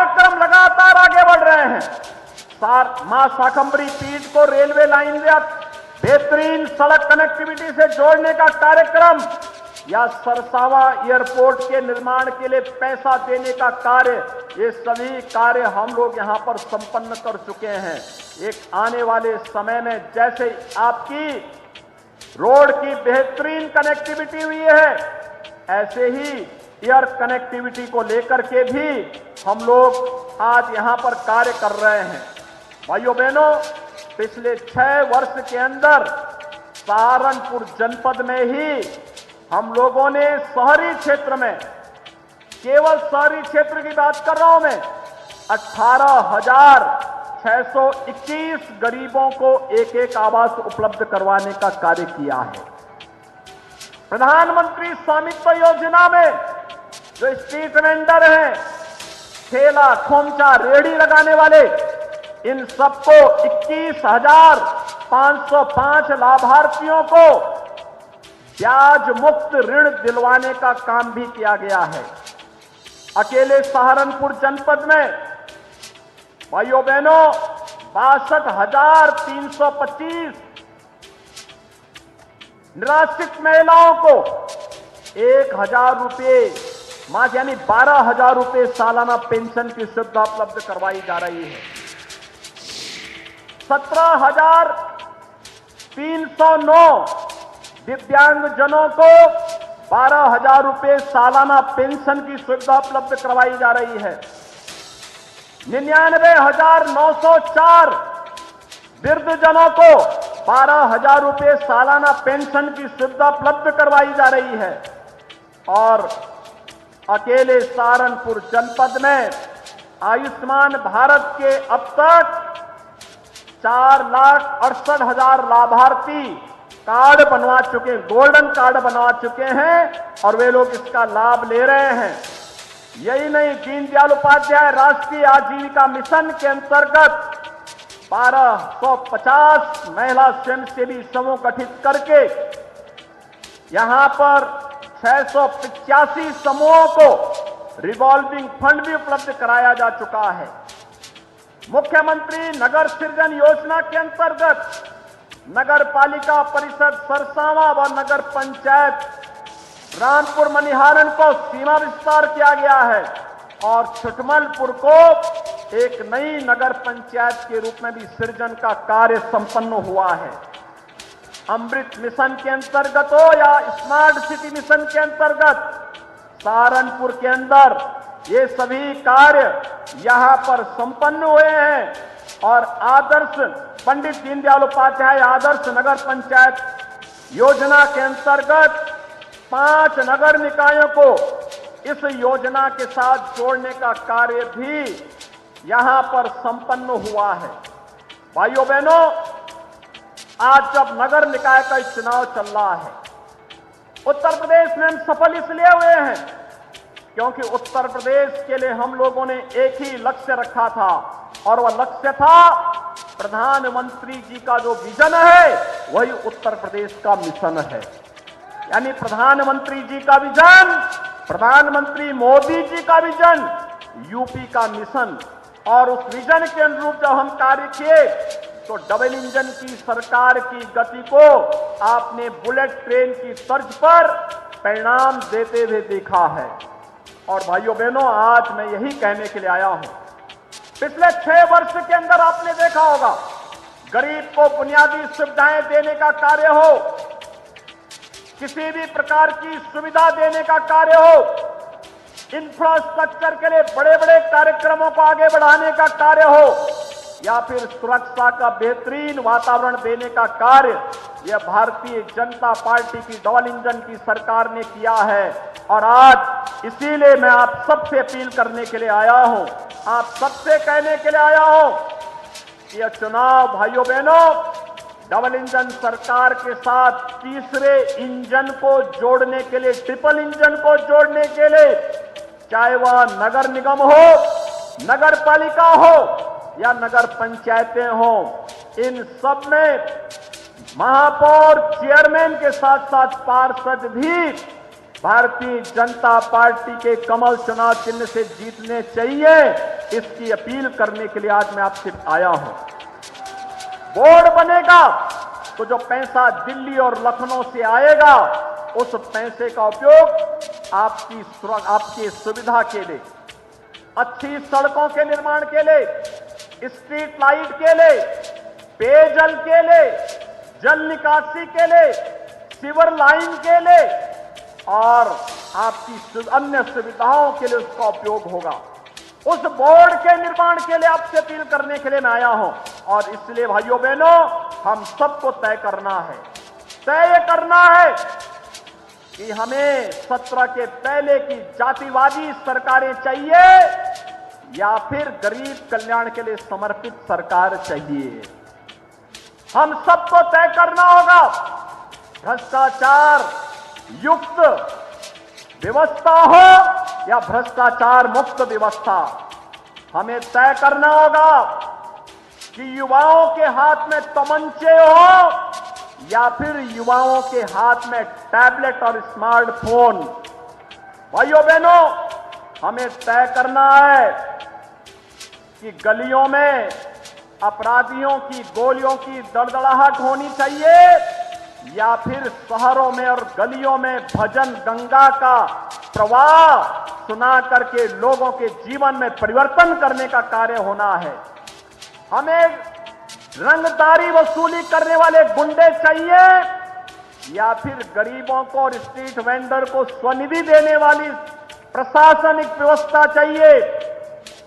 कार्यक्रम लगातार आगे बढ़ रहे हैं। मां शाकंभरी पीठ को रेलवे लाइन या बेहतरीन सड़क कनेक्टिविटी से जोड़ने का कार्यक्रम या सरसावा एयरपोर्ट के निर्माण के लिए पैसा देने का कार्य, ये सभी कार्य हम लोग यहां पर संपन्न कर चुके हैं। एक आने वाले समय में जैसे आपकी रोड की बेहतरीन कनेक्टिविटी हुई है, ऐसे ही एयर कनेक्टिविटी को लेकर के भी हम लोग आज यहां पर कार्य कर रहे हैं। भाइयों बहनों, पिछले 6 वर्ष के अंदर सहारनपुर जनपद में ही हम लोगों ने शहरी क्षेत्र में, केवल शहरी क्षेत्र की बात कर रहा हूं मैं, 18,621 गरीबों को एक आवास उपलब्ध करवाने का कार्य किया है। प्रधानमंत्री स्वामित्व योजना में जो स्ट्रीट वेंडर हैं, ठेला खोमचा रेहड़ी लगाने वाले, इन सबको 21,505 लाभार्थियों को ब्याज मुक्त ऋण दिलवाने का काम भी किया गया है। अकेले सहारनपुर जनपद में भाइयों बहनों 62,325 निराश्रित महिलाओं को 1,000 रुपये माह यानी 12,000 रुपये सालाना पेंशन की सुविधा उपलब्ध करवाई जा रही है। 17,309 दिव्यांगजनों को 12,000 रुपये सालाना पेंशन की सुविधा उपलब्ध करवाई जा रही है। 99,904 वृद्धजनों को 12,000 रुपये सालाना पेंशन की सुविधा उपलब्ध करवाई जा रही है। और अकेले सहारनपुर जनपद में आयुष्मान भारत के अब तक 4,68,000 लाभार्थी कार्ड बनवा चुके, गोल्डन कार्ड बनवा चुके हैं और वे लोग इसका लाभ ले रहे हैं। यही नहीं, दीनदयाल उपाध्याय राष्ट्रीय आजीविका मिशन के अंतर्गत 1250 महिला स्वयंसेवी समूह गठित करके यहां पर 685 समूहों को रिवॉल्विंग फंड भी उपलब्ध कराया जा चुका है। मुख्यमंत्री नगर सृजन योजना के अंतर्गत नगर पालिका परिषद सरसावा व नगर पंचायत रामपुर मनिहारन को सीमा विस्तार किया गया है और छुटमलपुर को एक नई नगर पंचायत के रूप में भी सृजन का कार्य संपन्न हुआ है। अमृत मिशन के अंतर्गत हो या स्मार्ट सिटी मिशन के अंतर्गत सहारनपुर के अंदर ये सभी कार्य यहां पर संपन्न हुए हैं। और आदर्श पंडित दीनदयाल उपाध्याय आदर्श नगर पंचायत योजना के अंतर्गत 5 नगर निकायों को इस योजना के साथ जोड़ने का कार्य भी यहां पर संपन्न हुआ है। भाइयों बहनों, आज जब नगर निकाय का चुनाव चल रहा है, उत्तर प्रदेश में हम सफल इसलिए हुए हैं क्योंकि उत्तर प्रदेश के लिए हम लोगों ने एक ही लक्ष्य रखा था और वह लक्ष्य था प्रधानमंत्री जी का जो विजन है वही उत्तर प्रदेश का मिशन है। यानी प्रधानमंत्री जी का विजन, प्रधानमंत्री मोदी जी का विजन, यूपी का मिशन। और उस विजन के अनुरूप जब हम कार्य किए तो डबल इंजन की सरकार की गति को आपने बुलेट ट्रेन की तर्ज पर परिणाम देते हुए देखा है। और भाइयों बहनों, आज मैं यही कहने के लिए आया हूं, पिछले 6 वर्ष के अंदर आपने देखा होगा, गरीब को बुनियादी सुविधाएं देने का कार्य हो, किसी भी प्रकार की सुविधा देने का कार्य हो, इंफ्रास्ट्रक्चर के लिए बड़े बड़े कार्यक्रमों को आगे बढ़ाने का कार्य हो या फिर सुरक्षा का बेहतरीन वातावरण देने का कार्य, यह भारतीय जनता पार्टी की डबल इंजन की सरकार ने किया है। और आज इसीलिए मैं आप सबसे अपील करने के लिए आया हूं, आप सबसे कहने के लिए आया हूं कि यह चुनाव भाइयों बहनों डबल इंजन सरकार के साथ तीसरे इंजन को जोड़ने के लिए, ट्रिपल इंजन को जोड़ने के लिए, चाहे वह नगर निगम हो, नगर पालिका हो या नगर पंचायतें हो, इन सब में महापौर चेयरमैन के साथ साथ पार्षद भी भारतीय जनता पार्टी के कमल चुनाव चिन्ह से जीतने चाहिए। इसकी अपील करने के लिए आज मैं आपसे आया हूं। बोर्ड बनेगा तो जो पैसा दिल्ली और लखनऊ से आएगा, उस पैसे का उपयोग आपकी सुविधा के लिए, अच्छी सड़कों के निर्माण के लिए, स्ट्रीट लाइट के लिए, पेयजल के लिए, जल निकासी के लिए, सीवर लाइन के लिए और आपकी अन्य सुविधाओं के लिए उसका उपयोग होगा। उस बोर्ड के निर्माण के लिए आपसे अपील करने के लिए मैं आया हूं। और इसलिए भाइयों बहनों, हम सबको तय करना है कि हमें 17 के पहले की जातिवादी सरकारें चाहिए या फिर गरीब कल्याण के लिए समर्पित सरकार चाहिए। हम सबको तय करना होगा। भ्रष्टाचार युक्त व्यवस्था हो या भ्रष्टाचार मुक्त व्यवस्था, हमें तय करना होगा कि युवाओं के हाथ में तमंचे हो या फिर युवाओं के हाथ में टैबलेट और स्मार्टफोन। भाइयों बहनों, हमें तय करना है कि गलियों में अपराधियों की गोलियों की दड़दड़ाहट होनी चाहिए या फिर शहरों में और गलियों में भजन गंगा का प्रवाह सुना करके लोगों के जीवन में परिवर्तन करने का कार्य होना है। हमें रंगदारी वसूली करने वाले गुंडे चाहिए या फिर गरीबों को और स्ट्रीट वेंडर को स्वनिधि देने वाली प्रशासनिक व्यवस्था चाहिए।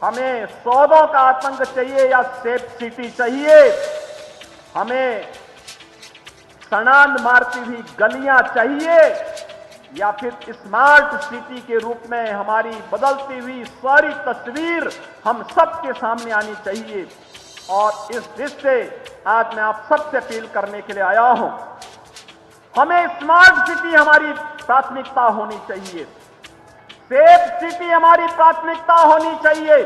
हमें सौदों का आतंक चाहिए या सेफ सिटी चाहिए। हमें सनांद मारती हुई गलियां चाहिए या फिर स्मार्ट सिटी के रूप में हमारी बदलती हुई सारी तस्वीर हम सबके सामने आनी चाहिए। और इस दृष्टि से आज मैं आप सबसे अपील करने के लिए आया हूं। हमें स्मार्ट सिटी हमारी प्राथमिकता होनी चाहिए, सेफ सिटी हमारी प्राथमिकता होनी चाहिए,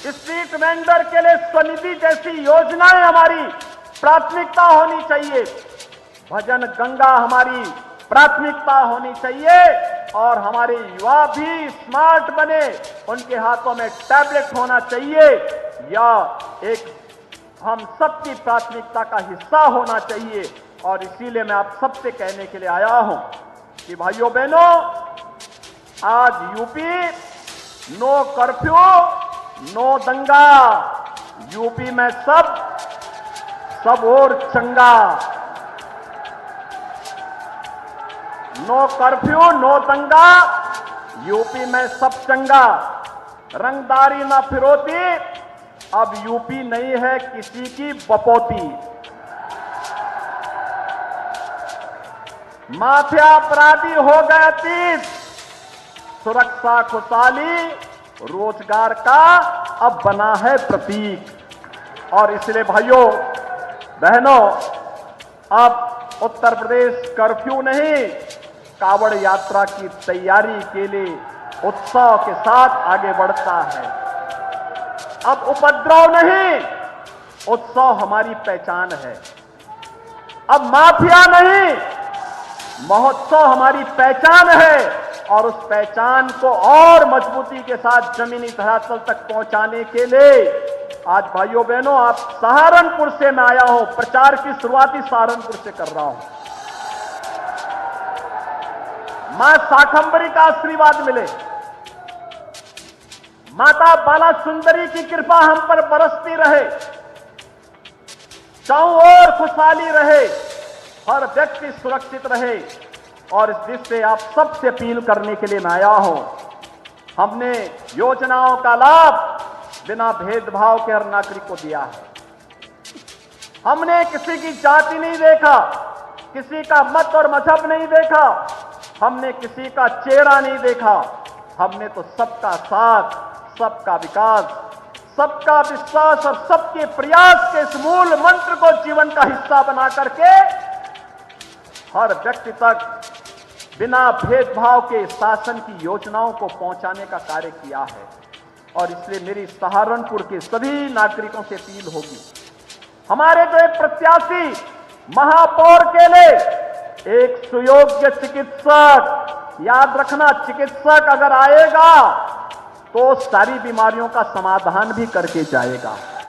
स्ट्रीट वेंडर के लिए स्वनिधि जैसी योजनाएं हमारी प्राथमिकता होनी चाहिए, भजन गंगा हमारी प्राथमिकता होनी चाहिए और हमारे युवा भी स्मार्ट बने, उनके हाथों में टैबलेट होना चाहिए या एक हम सबकी प्राथमिकता का हिस्सा होना चाहिए। और इसीलिए मैं आप सबसे कहने के लिए आया हूं कि भाइयों बहनों, आज यूपी नो कर्फ्यू नो दंगा, यूपी में सब और चंगा। नो कर्फ्यू नो दंगा, यूपी में सब चंगा। रंगदारी ना फिरौती, अब यूपी नहीं है किसी की बपौती। माफिया अपराधी हो गए अतीत, सुरक्षा खुशहाली रोजगार का अब बना है प्रतीक। और इसलिए भाइयों बहनों, अब उत्तर प्रदेश कर्फ्यू नहीं, कावड़ यात्रा की तैयारी के लिए उत्साह के साथ आगे बढ़ता है। अब उपद्रव नहीं, उत्सव हमारी पहचान है। अब माफिया नहीं, महोत्सव हमारी पहचान है। और उस पहचान को और मजबूती के साथ जमीनी धरातल तक पहुंचाने के लिए आज भाइयों बहनों, आप सहारनपुर से मैं आया हूं, प्रचार की शुरुआती सहारनपुर से कर रहा हूं। मां शाकंभरी का आशीर्वाद मिले, माता बाला सुंदरी की कृपा हम पर बरसती रहे, चारों ओर खुशहाली रहे, हर व्यक्ति सुरक्षित रहे। और इस दृष्टि से आप सबसे अपील करने के लिए मैं आया हूं। हमने योजनाओं का लाभ बिना भेदभाव के हर नागरिक को दिया है। हमने किसी की जाति नहीं देखा, किसी का मत और मजहब नहीं देखा, हमने किसी का चेहरा नहीं देखा। हमने तो सबका साथ, सबका विकास, सबका विश्वास और सबके प्रयास के इस मूल मंत्र को जीवन का हिस्सा बना करके हर व्यक्ति तक बिना भेदभाव के शासन की योजनाओं को पहुंचाने का कार्य किया है। और इसलिए मेरी सहारनपुर के सभी नागरिकों से अपील होगी, हमारे जो एक प्रत्याशी महापौर के लिए एक सुयोग्य चिकित्सक, याद रखना चिकित्सक अगर आएगा तो सारी बीमारियों का समाधान भी करके जाएगा।